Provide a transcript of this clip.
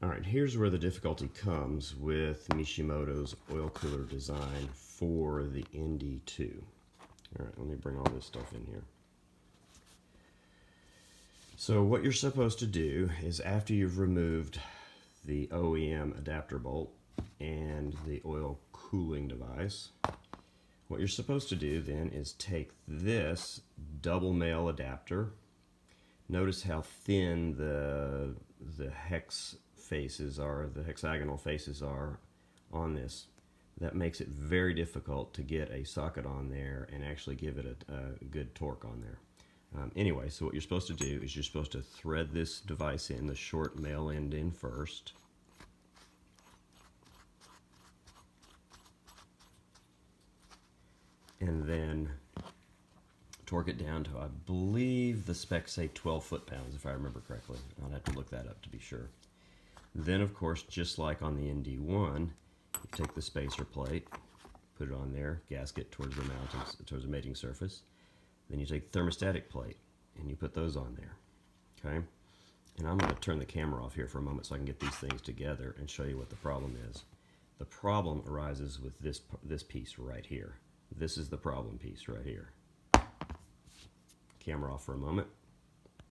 Alright, here's where the difficulty comes with Mishimoto's oil cooler design for the ND2. Alright, let me bring all this stuff in here. So what you're supposed to do is, after you've removed the OEM adapter bolt and the oil cooling device, what you're supposed to do then is take this double male adapter. Notice how thin the hex faces are, the hexagonal faces are on this. That makes it very difficult to get a socket on there and actually give it a good torque on there. Anyway, so what you're supposed to do is you're supposed to thread this device in, the short male end in first. And then torque it down to, I believe the specs say 12 foot-pounds, if I remember correctly. I'll have to look that up to be sure. Then, of course, just like on the ND1, you take the spacer plate, put it on there, gasket towards the mating surface. Then you take the thermostatic plate and you put those on there. Okay? And I'm going to turn the camera off here for a moment so I can get these things together and show you what the problem is. The problem arises with this piece right here. This is the problem piece right here. Camera off for a moment.